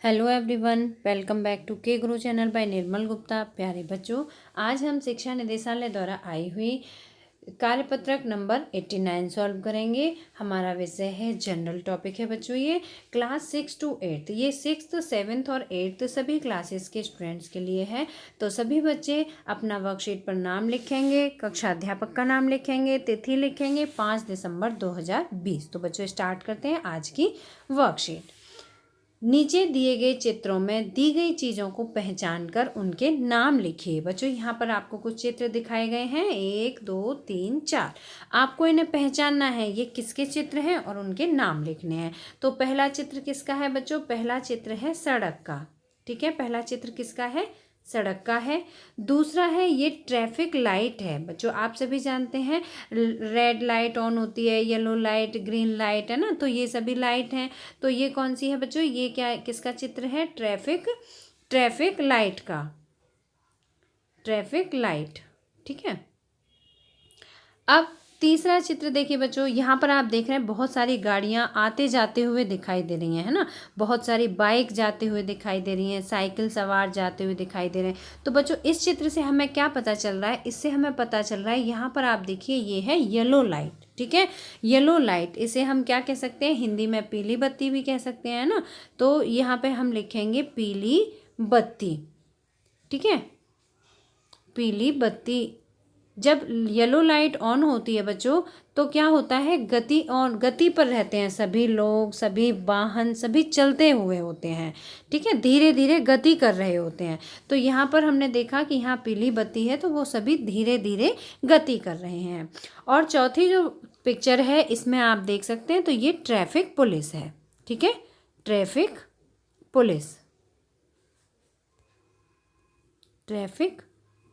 Hello everyone, welcome back to K Guru channel bye निर्मल गुप्ता। प्यारे बच्चों, आज हम शिक्षा निदेशालय द्वारा आई हुई कार्यपत्रक नंबर 89 सॉल्व करेंगे। हमारा विषय है जनरल टॉपिक है बच्चों, ये क्लास 6 to 8, ये 6th 7th और 8th सभी क्लासेस के स्टूडेंट्स के लिए है। तो सभी बच्चे अपना वर्कशीट पर नाम लिखेंगे, कक्षा अध्यापक का नाम लिखेंगे, तिथि लिखेंगे 5 दिसंबर 2020। तो बच्चों स्टार्ट करते हैं आज की वर्कशीट। नीचे दिए गए चित्रों में दी गई चीज़ों को पहचान कर उनके नाम लिखिए। बच्चों यहाँ पर आपको कुछ चित्र दिखाए गए हैं, 1 2 3 4। आपको इन्हें पहचानना है, ये किसके चित्र हैं और उनके नाम लिखने हैं। तो पहला चित्र किसका है बच्चों? पहला चित्र है सड़क का। ठीक है, पहला चित्र किसका है? सड़क का है। दूसरा है ये ट्रैफिक लाइट है। बच्चों आप सभी जानते हैं रेड लाइट ऑन होती है, येलो लाइट, ग्रीन लाइट, है ना। तो ये सभी लाइट हैं। तो ये कौन सी है बच्चों? ये क्या, किसका चित्र है? ट्रैफिक लाइट का, ट्रैफिक लाइट। ठीक है। अब तीसरा चित्र देखिए बच्चों, यहाँ पर आप देख रहे हैं बहुत सारी गाड़ियाँ आते जाते हुए दिखाई दे रही हैं, है ना। बहुत सारी बाइक जाते हुए दिखाई दे रही हैं, साइकिल सवार जाते हुए दिखाई दे रहे हैं। तो बच्चों इस चित्र से हमें क्या पता चल रहा है? इससे हमें पता चल रहा है, यहाँ पर आप देखिए ये है येलो लाइट। ठीक है, येलो लाइट, इसे हम क्या कह सकते हैं? हिंदी में पीली बत्ती भी कह सकते हैं ना। तो यहाँ पे हम लिखेंगे पीली बत्ती। ठीक है, पीली बत्ती। जब येलो लाइट ऑन होती है बच्चों, तो क्या होता है? गति पर रहते हैं सभी लोग, सभी वाहन, सभी चलते हुए होते हैं। ठीक है, धीरे धीरे गति कर रहे होते हैं। तो यहाँ पर हमने देखा कि यहाँ पीली बत्ती है, तो वो सभी धीरे धीरे गति कर रहे हैं। और चौथी जो पिक्चर है इसमें आप देख सकते हैं, तो ये ट्रैफिक पुलिस है। ठीक है, traffic police, traffic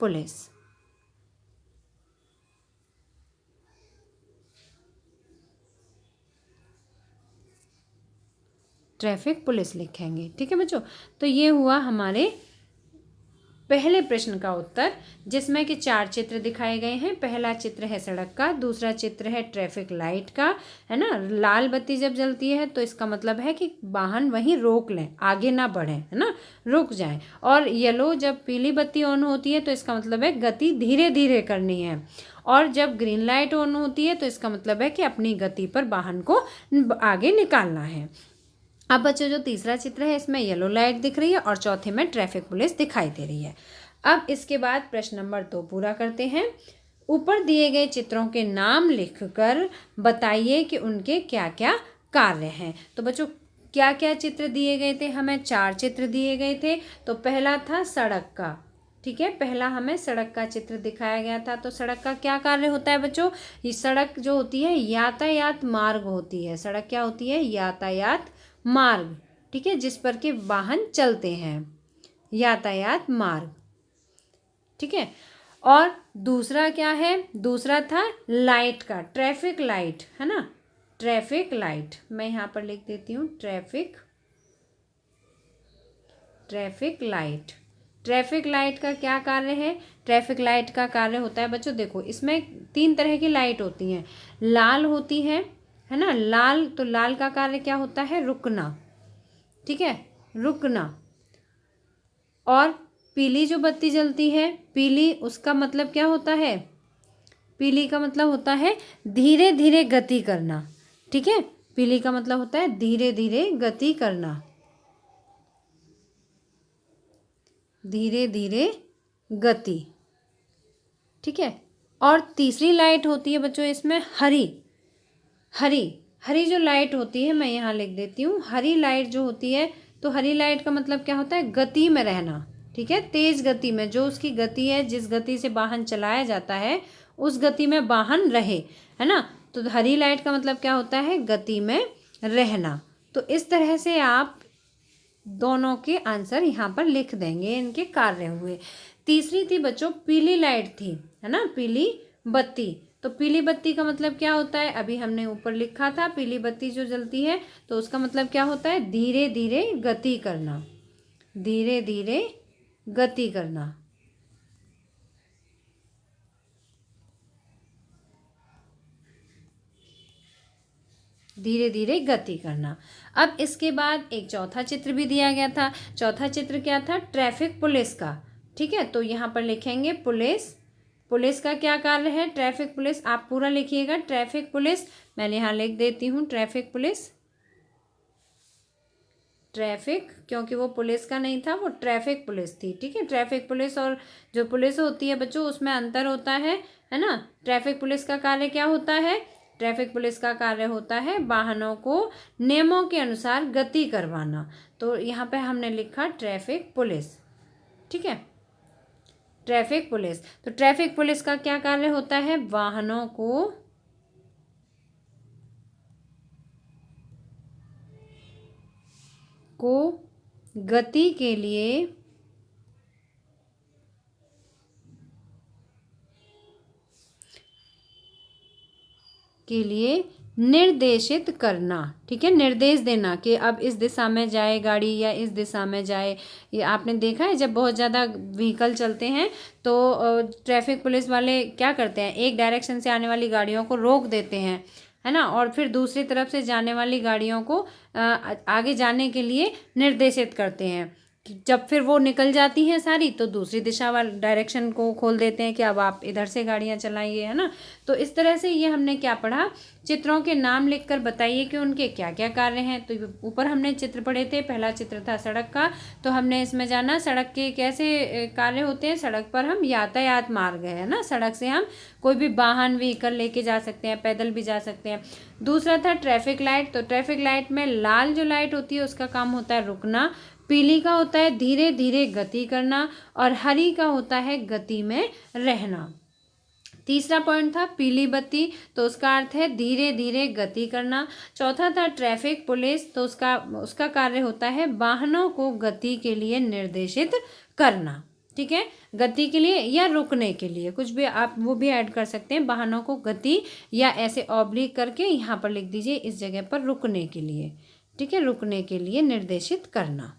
police. Traffic police लिखेंगे। ठीक है बच्चों, तो ये हुआ हमारे पहले प्रश्न का उत्तर, जिसमें कि 4 चित्र दिखाए गए हैं। पहला चित्र है सड़क का, दूसरा चित्र है ट्रैफिक लाइट का, है ना। लाल बत्ती जब जलती है तो इसका मतलब है कि वाहन वहीं रोक लें, आगे ना बढ़ें, है ना, रुक जाएं। और येलो, जब पीली बत्ती ऑन होती है तो इसका मतलब है गति धीरे धीरे करनी है। और जब ग्रीन लाइट ऑन होती है तो इसका मतलब है कि अपनी गति पर वाहन को आगे निकालना है। अब बच्चों जो तीसरा चित्र है इसमें येलो लाइट दिख रही है और चौथे में ट्रैफिक पुलिस दिखाई दे रही है। अब इसके बाद प्रश्न नंबर 2 पूरा करते हैं। ऊपर दिए गए चित्रों के नाम लिखकर बताइए कि उनके क्या क्या कार्य हैं। तो बच्चों क्या क्या चित्र दिए गए थे? हमें 4 चित्र दिए गए थे। तो पहला था सड़क का। ठीक है, पहला हमें सड़क का चित्र दिखाया गया था। तो सड़क का क्या कार्य होता है बच्चों? ये सड़क जो होती है यातायात मार्ग होती है। सड़क क्या होती है? यातायात मार्ग। ठीक है, जिस पर के वाहन चलते हैं, यातायात मार्ग। ठीक है, और दूसरा क्या है? दूसरा था लाइट का, ट्रैफिक लाइट, है ना। ट्रैफिक लाइट मैं यहाँ पर लिख देती हूँ, ट्रैफिक लाइट। ट्रैफिक लाइट का क्या कार्य है? ट्रैफिक लाइट का कार्य होता है बच्चों, देखो इसमें 3 तरह की लाइट होती हैं। लाल होती है ना। लाल, तो लाल का कार्य क्या होता है? रुकना। ठीक है, रुकना। और पीली जो बत्ती जलती है, पीली, उसका मतलब क्या होता है? पीली का मतलब होता है धीरे धीरे गति करना। ठीक है, पीली का मतलब होता है धीरे धीरे गति करना, धीरे धीरे गति। ठीक है, और तीसरी लाइट होती है बच्चों इसमें हरी। हरी, हरी जो लाइट होती है मैं यहाँ लिख देती हूँ। हरी लाइट जो होती है, तो हरी लाइट का मतलब क्या होता है? गति में रहना। ठीक है, तेज गति में, जो उसकी गति है, जिस गति से वाहन चलाया जाता है उस गति में वाहन रहे, है ना। तो हरी लाइट का मतलब क्या होता है? गति में रहना। तो इस तरह से आप दोनों के आंसर यहाँ पर लिख देंगे, इनके कार्य हुए। तीसरी थी बच्चों पीली लाइट थी, है ना, पीली बत्ती। तो पीली बत्ती का मतलब क्या होता है? अभी हमने ऊपर लिखा था, पीली बत्ती जो जलती है तो उसका मतलब क्या होता है? धीरे धीरे गति करना, धीरे धीरे गति करना। धीरे धीरे गति करना। अब इसके बाद एक चौथा चित्र भी दिया गया था। चौथा चित्र क्या था? ट्रैफिक पुलिस का। ठीक है, तो यहाँ पर लिखेंगे पुलिस। पुलिस का क्या कार्य है? Traffic police. आप पूरा लिखिएगा ट्रैफिक पुलिस। मैंने यहाँ लिख देती हूँ ट्रैफिक पुलिस। ट्रैफिक, क्योंकि वो पुलिस का नहीं था, वो ट्रैफिक पुलिस थी। ठीक है, ट्रैफिक पुलिस और जो पुलिस होती है बच्चों, उसमें अंतर होता है ना। ट्रैफिक पुलिस का कार्य क्या होता है? ट्रैफिक पुलिस का कार्य होता है वाहनों को नियमों के अनुसार गति करवाना। तो यहाँ पे हमने लिखा ट्रैफिक पुलिस। ठीक है, ट्रैफिक पुलिस। तो ट्रैफिक पुलिस का क्या कार्य होता है? वाहनों को गति के लिए निर्देशित करना। ठीक है, निर्देश देना कि अब इस दिशा में जाए गाड़ी या इस दिशा में जाए। ये आपने देखा है जब बहुत ज़्यादा व्हीकल चलते हैं तो ट्रैफिक पुलिस वाले क्या करते हैं? एक डायरेक्शन से आने वाली गाड़ियों को रोक देते हैं, है ना, और फिर दूसरी तरफ से जाने वाली गाड़ियों को आगे जाने के लिए निर्देशित करते हैं। जब फिर वो निकल जाती हैं सारी, तो दूसरी दिशा वाले डायरेक्शन को खोल देते हैं कि अब आप इधर से गाड़ियां चलाइए, है ना। तो इस तरह से ये हमने क्या पढ़ा? चित्रों के नाम लिखकर बताइए कि उनके क्या क्या कार्य हैं। तो ऊपर हमने चित्र पढ़े थे। पहला चित्र था सड़क का, तो हमने इसमें जाना सड़क के कैसे कार्य होते हैं। सड़क पर हम यातायात मार्ग है ना, सड़क से हम कोई भी वाहन व्हीकल लेके जा सकते हैं, पैदल भी जा सकते हैं। दूसरा था ट्रैफिक लाइट। तो ट्रैफिक लाइट में लाल जो लाइट होती है उसका काम होता है रुकना, पीली का होता है धीरे धीरे गति करना, और हरी का होता है गति में रहना। तीसरा पॉइंट था पीली बत्ती, तो उसका अर्थ है धीरे धीरे गति करना। चौथा था ट्रैफिक पुलिस, तो उसका कार्य होता है वाहनों को गति के लिए निर्देशित करना। ठीक है, गति के लिए या रुकने के लिए, कुछ भी आप वो भी ऐड कर सकते हैं। वाहनों को गति या ऐसे ऑब्लिक करके यहाँ पर लिख दीजिए इस जगह पर रुकने के लिए। ठीक है, रुकने के लिए निर्देशित करना।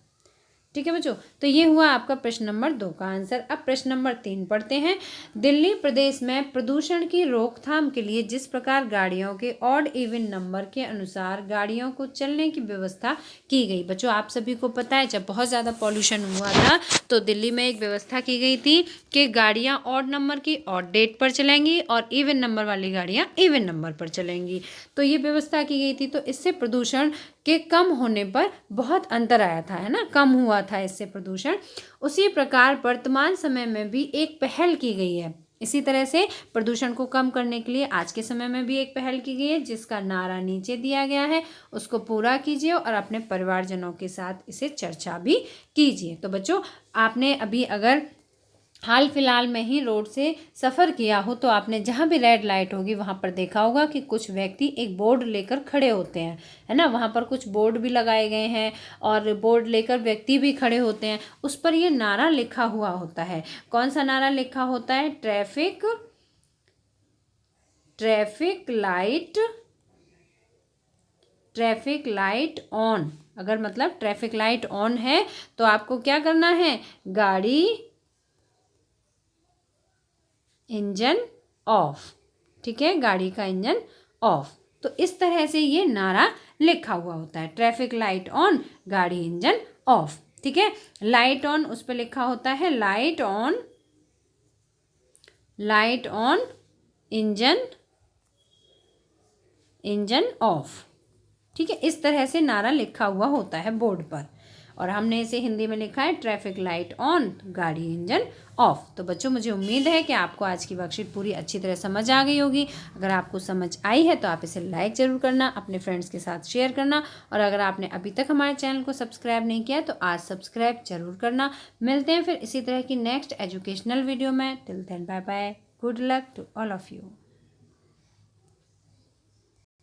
ठीक है बच्चों, तो ये हुआ आपका प्रश्न नंबर 2 का आंसर। अब प्रश्न नंबर 3 पढ़ते हैं। दिल्ली प्रदेश में प्रदूषण की रोकथाम के लिए जिस प्रकार गाड़ियों के ऑड इवन नंबर के अनुसार गाड़ियों को चलने की व्यवस्था की गई। बच्चों आप सभी को पता है जब बहुत ज़्यादा पॉल्यूशन हुआ था तो दिल्ली में एक व्यवस्था की गई थी कि गाड़ियाँ ऑड नंबर की ऑड डेट पर चलेंगी और इवन नंबर वाली गाड़ियाँ इवन नंबर पर चलेंगी। तो ये व्यवस्था की गई थी, तो इससे प्रदूषण के कम होने पर बहुत अंतर आया था, है ना, कम हुआ था इससे प्रदूषण। उसी प्रकार वर्तमान समय में भी एक पहल की गई है। इसी तरह से प्रदूषण को कम करने के लिए आज के समय में भी एक पहल की गई है, जिसका नारा नीचे दिया गया है। उसको पूरा कीजिए और अपने परिवारजनों के साथ इसे चर्चा भी कीजिए। तो बच्चों आपने अभी अगर हाल फिलहाल में ही रोड से सफ़र किया हो तो आपने जहाँ भी रेड लाइट होगी वहाँ पर देखा होगा कि कुछ व्यक्ति एक बोर्ड लेकर खड़े होते हैं, है ना। वहाँ पर कुछ बोर्ड भी लगाए गए हैं और बोर्ड लेकर व्यक्ति भी खड़े होते हैं। उस पर ये नारा लिखा हुआ होता है। कौन सा नारा लिखा होता है? Traffic light on. अगर मतलब ट्रैफिक लाइट ऑन है तो आपको क्या करना है? गाड़ी इंजन ऑफ। ठीक है, गाड़ी का इंजन ऑफ। तो इस तरह से ये नारा लिखा हुआ होता है, ट्रैफिक लाइट ऑन, गाड़ी इंजन ऑफ। ठीक है, लाइट ऑन उस पर लिखा होता है लाइट ऑन इंजन ऑफ। ठीक है, इस तरह से नारा लिखा हुआ होता है बोर्ड पर और हमने इसे हिंदी में लिखा है ट्रैफिक लाइट ऑन, गाड़ी इंजन ऑफ। तो बच्चों मुझे उम्मीद है कि आपको आज की वर्कशीट पूरी अच्छी तरह समझ आ गई होगी। अगर आपको समझ आई है तो आप इसे लाइक ज़रूर करना, अपने फ्रेंड्स के साथ शेयर करना, और अगर आपने अभी तक हमारे चैनल को सब्सक्राइब नहीं किया तो आज सब्सक्राइब जरूर करना। मिलते हैं फिर इसी तरह की नेक्स्ट एजुकेशनल वीडियो में। Till then bye bye, good luck to all of you.